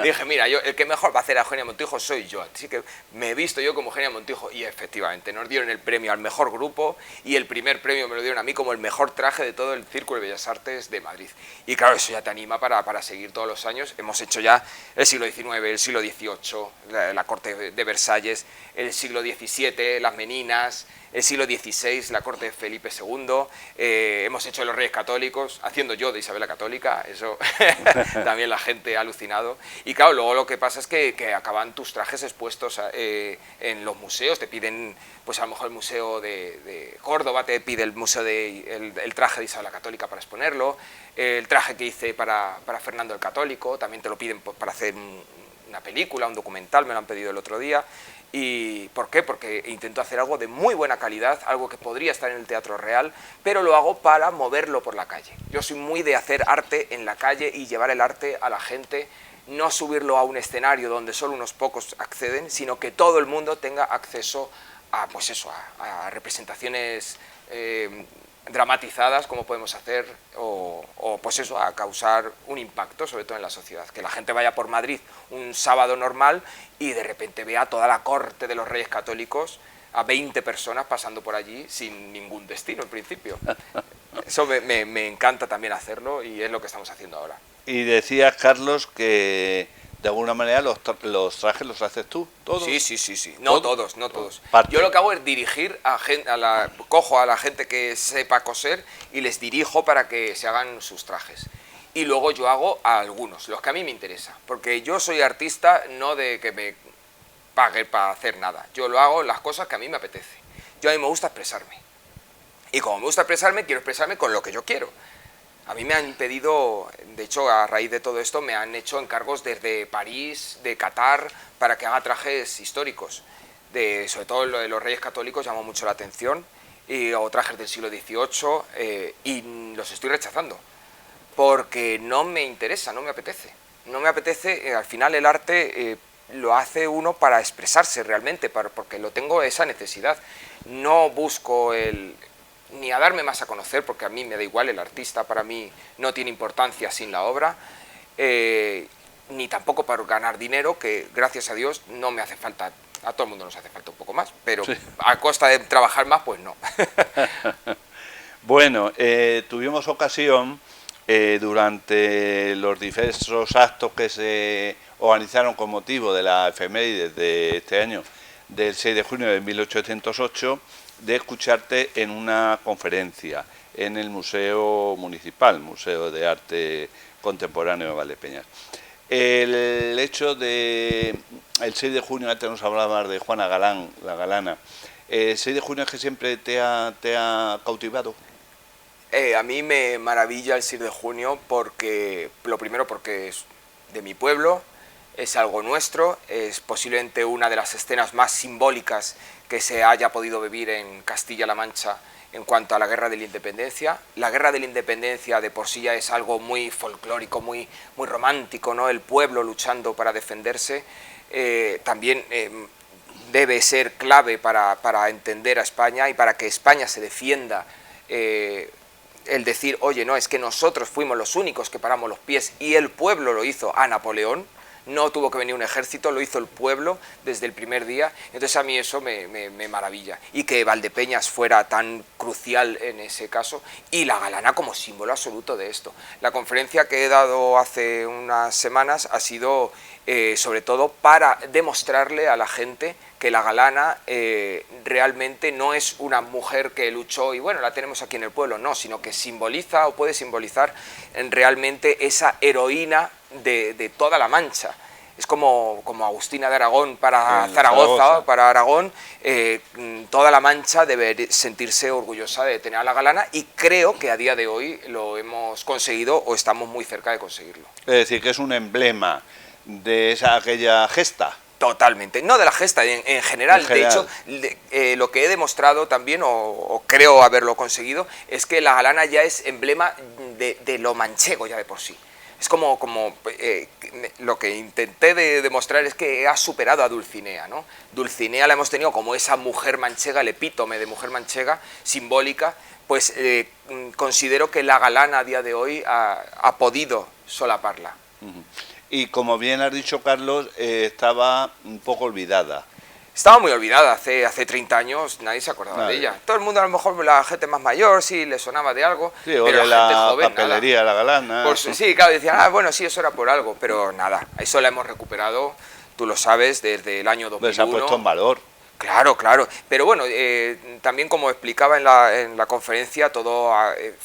Dije, mira, el que mejor va a hacer a Eugenia Montijo soy yo, así que me he visto yo como Eugenia Montijo. Y efectivamente, nos dieron el premio al mejor grupo, y el primer premio me lo dieron a mí como el mejor traje de todo el Círculo de Bellas Artes de Madrid. Y claro, eso ya te anima para seguir todos los años. Hemos hecho ya el siglo XIX, el siglo XVIII, la corte de Versalles, el siglo XVII, las Meninas, el siglo XVI, la corte de Felipe II, hemos hecho los Reyes Católicos, haciendo yo de Isabel la Católica, eso también la gente ha alucinado. Y claro, luego lo que pasa es que acaban tus trajes expuestos en los museos, te piden, pues a lo mejor el Museo de Córdoba te pide el museo el traje de Isabel la Católica para exponerlo, el traje que hice para Fernando el Católico, también te lo piden para hacer una película, un documental, me lo han pedido el otro día. ¿Y por qué? Porque intento hacer algo de muy buena calidad, algo que podría estar en el Teatro Real, pero lo hago para moverlo por la calle. Yo soy muy de hacer arte en la calle y llevar el arte a la gente, no subirlo a un escenario donde solo unos pocos acceden, sino que todo el mundo tenga acceso a, pues eso, a representaciones dramatizadas, como podemos hacer, o pues eso, a causar un impacto, sobre todo en la sociedad. Que la gente vaya por Madrid un sábado normal y de repente vea toda la corte de los Reyes Católicos, a 20 personas pasando por allí sin ningún destino en principio. Eso me encanta también hacerlo, y es lo que estamos haciendo ahora. Y decías, Carlos, que de alguna manera los trajes los haces tú, todos. Sí. No todos, no todos. Parte. Yo lo que hago es dirigir cojo a la gente que sepa coser y les dirijo para que se hagan sus trajes. Y luego yo hago a algunos, los que a mí me interesa. Porque yo soy artista no de que me pague para hacer nada. Yo lo hago las cosas que a mí me apetece. A mí me gusta expresarme. Y como me gusta expresarme, quiero expresarme con lo que yo quiero. A mí me han pedido, de hecho, a raíz de todo esto, me han hecho encargos desde París, de Qatar, para que haga trajes históricos. Sobre todo lo de los Reyes Católicos llamó mucho la atención, o trajes del siglo XVIII, y los estoy rechazando. Porque no me interesa, no me apetece. No me apetece, al final el arte lo hace uno para expresarse realmente, porque lo tengo esa necesidad. No busco ni a darme más a conocer, porque a mí me da igual, el artista para mí no tiene importancia sin la obra, ni tampoco para ganar dinero, que gracias a Dios no me hace falta, a todo el mundo nos hace falta un poco más, pero sí, a costa de trabajar más, pues no. Bueno, tuvimos ocasión durante los diversos actos que se organizaron con motivo de la efeméride de este año, del 6 de junio de 1808, de escucharte en una conferencia en el Museo Municipal, Museo de Arte Contemporáneo de Valdepeñas. El hecho de el 6 de junio, antes nos hablabas de Juana Galán, la Galana, ¿el 6 de junio es que siempre te ha cautivado? A mí me maravilla el 6 de junio porque, lo primero, porque es de mi pueblo, es algo nuestro, es posiblemente una de las escenas más simbólicas que se haya podido vivir en Castilla-La Mancha en cuanto a la Guerra de la Independencia. La Guerra de la Independencia de por sí ya es algo muy folclórico, muy romántico, ¿no? El pueblo luchando para defenderse. También debe ser clave para entender a España y para que España se defienda. El decir, oye, no, es que nosotros fuimos los únicos que paramos los pies y el pueblo lo hizo a Napoleón, no tuvo que venir un ejército, lo hizo el pueblo desde el primer día. Entonces a mí eso me maravilla. Y que Valdepeñas fuera tan crucial en ese caso, y la Galana como símbolo absoluto de esto. La conferencia que he dado hace unas semanas ha sido sobre todo para demostrarle a la gente que la Galana realmente no es una mujer que luchó y bueno, la tenemos aquí en el pueblo, no, sino que simboliza o puede simbolizar realmente esa heroína de toda la Mancha. Es como Agustina de Aragón para Zaragoza, para Aragón, toda la Mancha debe sentirse orgullosa de tener a la Galana, y creo que a día de hoy lo hemos conseguido o estamos muy cerca de conseguirlo. Es decir, que es un emblema de aquella gesta. Totalmente, no de la gesta, en general. De hecho, lo que he demostrado también, o creo haberlo conseguido, es que la Galana ya es emblema de lo manchego ya de por sí. Es como lo que intenté demostrar es que ha superado a Dulcinea, ¿no? Dulcinea la hemos tenido como esa mujer manchega, el epítome de mujer manchega, simbólica. Pues considero que la Galana a día de hoy ha podido solaparla. Y como bien has dicho, Carlos, estaba un poco olvidada. Estaba muy olvidada, hace 30 años nadie se acordaba de ella. Todo el mundo, a lo mejor la gente más mayor, sí, le sonaba de algo, sí, pero o de la gente la joven, papelería, nada. la Galana. Pues, sí, claro, decían, bueno, sí, eso era por algo, pero nada, eso la hemos recuperado, tú lo sabes, desde el año 2001. Se ha puesto en valor. Claro, claro, pero bueno, también como explicaba en la conferencia, todo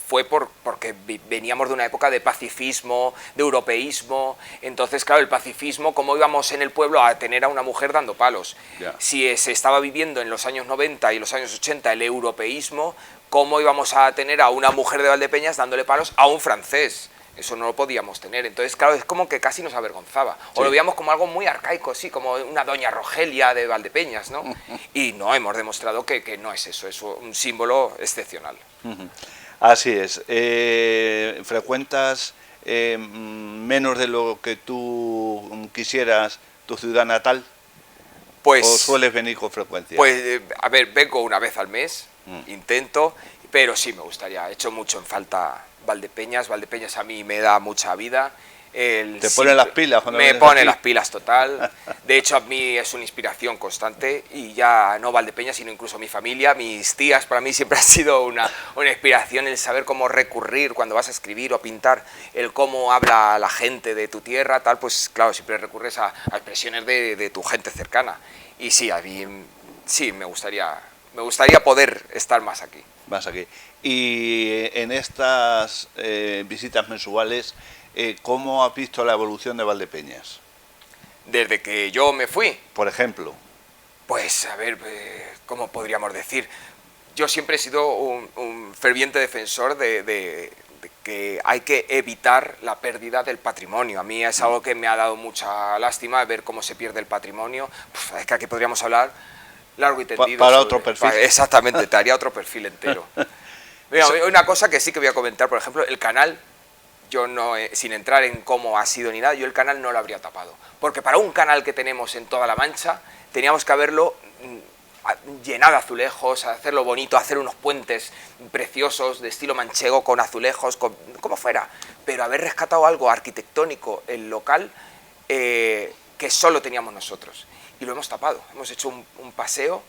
fue porque veníamos de una época de pacifismo, de europeísmo. Entonces, claro, el pacifismo, ¿cómo íbamos en el pueblo a tener a una mujer dando palos? Yeah. Si se estaba viviendo en los años 90 y los años 80 el europeísmo, ¿cómo íbamos a tener a una mujer de Valdepeñas dándole palos a un francés? Eso no lo podíamos tener. Entonces, claro, es como que casi nos avergonzaba. O sí, lo veíamos como algo muy arcaico, sí, como una doña Rogelia de Valdepeñas, ¿no? Y no, hemos demostrado que no es eso, es un símbolo excepcional. Así es. ¿Frecuentas menos de lo que tú quisieras tu ciudad natal? Pues, ¿o sueles venir con frecuencia? Pues, a ver, vengo una vez al mes, intento, pero sí me gustaría. He hecho mucho en falta Valdepeñas. Valdepeñas a mí me da mucha vida. Te pone las pilas cuando me vienes pone aquí. las pilas total. De hecho, a mí es una inspiración constante, y ya no Valdepeñas, sino incluso mi familia, mis tías, para mí siempre ha sido una inspiración el saber cómo recurrir cuando vas a escribir o a pintar, el cómo habla la gente de tu tierra, tal, pues claro, siempre recurres a expresiones de tu gente cercana. Y sí, a mí sí, me gustaría poder estar más aquí. Más aquí. Y en estas visitas mensuales, ¿cómo has visto la evolución de Valdepeñas? Desde que yo me fui, Por ejemplo. pues a ver, ¿cómo podríamos decir? Yo siempre he sido un ferviente defensor de que hay que evitar la pérdida del patrimonio. A mí es algo que me ha dado mucha lástima ver cómo se pierde el patrimonio. Es que aquí podríamos hablar largo y tendido. Para otro perfil. Exactamente, te haría otro perfil entero. Mira, una cosa que sí que voy a comentar, por ejemplo, el canal, yo no, sin entrar en cómo ha sido ni nada, yo el canal no lo habría tapado. Porque para un canal que tenemos en toda La Mancha, teníamos que haberlo llenado de azulejos, hacerlo bonito, hacer unos puentes preciosos de estilo manchego con azulejos, como fuera. Pero haber rescatado algo arquitectónico, el local, que solo teníamos nosotros. Y lo hemos tapado, hemos hecho un paseo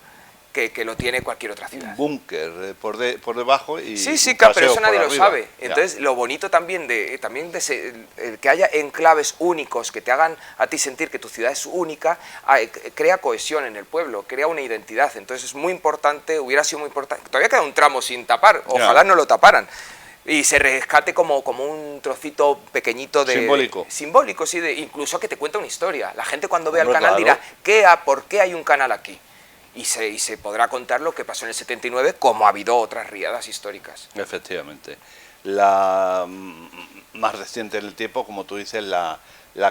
que lo tiene cualquier otra ciudad. Un búnker por debajo y Sí, un claro, pero paseo eso nadie por lo arriba. sabe. Entonces, lo bonito también que haya enclaves únicos que te hagan a ti sentir que tu ciudad es única, crea cohesión en el pueblo, crea una identidad. Entonces, es muy importante, hubiera sido muy importante. Todavía queda un tramo sin tapar, ojalá no lo taparan. Y se rescate como un trocito pequeñito de... Simbólico. Simbólico, sí, incluso que te cuenta una historia. La gente cuando vea el Hombre, canal claro. dirá, ¿por qué hay un canal aquí? Y se podrá contar lo que pasó en el 79, como ha habido otras riadas históricas. Efectivamente. La más reciente en el tiempo, como tú dices, la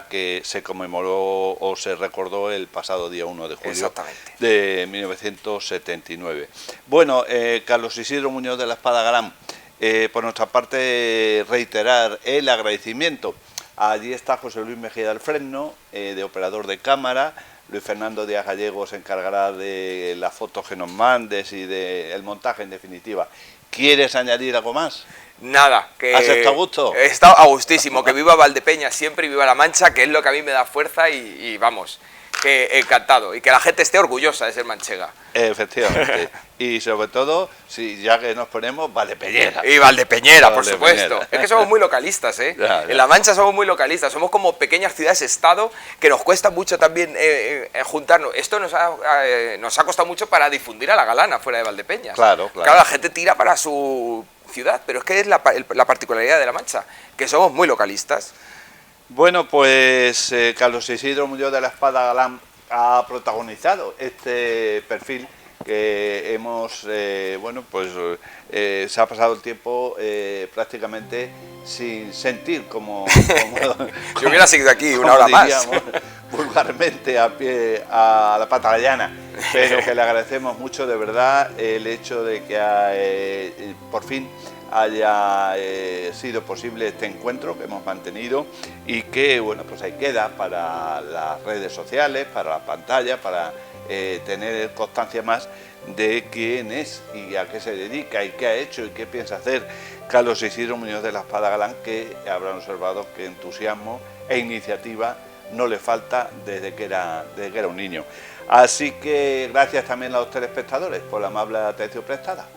que se conmemoró o se recordó el pasado día 1 de julio Exactamente. de 1979. Bueno, Carlos Isidro Muñoz de la Espada Galán, por nuestra parte reiterar el agradecimiento. Allí está José Luis Mejía del Fresno, de operador de cámara. Luis Fernando Díaz Gallego se encargará de las fotos que nos mandes y del montaje en definitiva. ¿Quieres añadir algo más? Nada, que... ¿Has estado a gusto? He estado a gustísimo, que viva Valdepeñas siempre y viva La Mancha, que es lo que a mí me da fuerza y vamos, que encantado. Y que la gente esté orgullosa de ser manchega. Efectivamente. Y sobre todo, si ya que nos ponemos, Valdepeñera. Y Valdepeñera, por Valdepeñera. supuesto. Es que somos muy localistas, ¿eh? Ya. En La Mancha somos muy localistas. Somos como pequeñas ciudades-estado que nos cuesta mucho también juntarnos. Esto nos ha costado mucho para difundir a la Galana fuera de Valdepeñas. Claro. La gente tira para su ciudad, pero es que es la particularidad de La Mancha, que somos muy localistas. Bueno, pues Carlos Isidro Muñoz de la Espada Galán ha protagonizado este perfil que hemos, se ha pasado el tiempo prácticamente sin sentir como Yo hubiera seguido aquí una como hora más. diríamos vulgarmente a pie a la pata llana, pero que le agradecemos mucho de verdad el hecho de que por fin haya sido posible este encuentro que hemos mantenido y que, bueno, pues ahí queda para las redes sociales, para la pantalla, para tener constancia más de quién es y a qué se dedica y qué ha hecho y qué piensa hacer Carlos Isidro Muñoz de la Espada Galán, que habrán observado que entusiasmo e iniciativa no le falta desde que era un niño. Así que gracias también a los telespectadores por la amable atención prestada.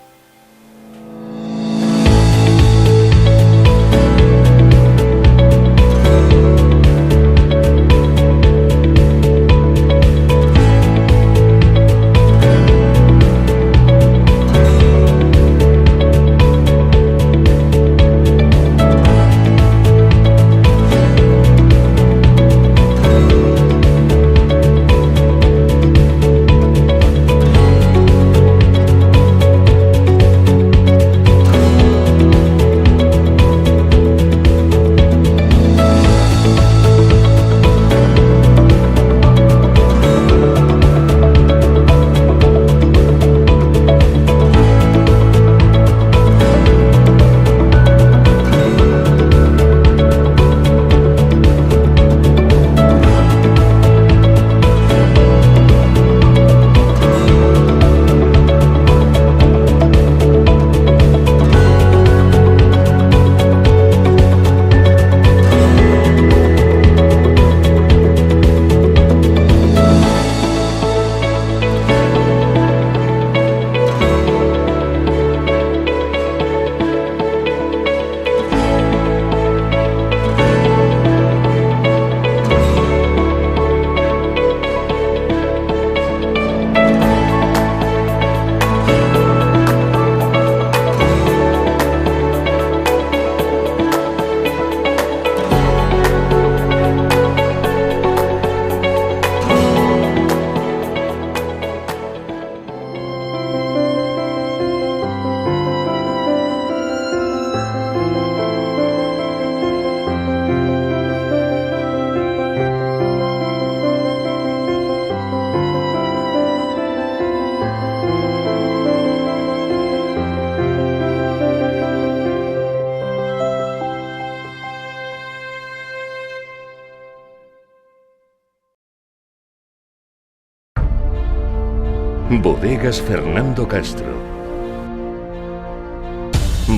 Bodegas Fernando Castro.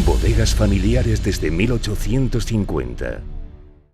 Bodegas familiares desde 1850.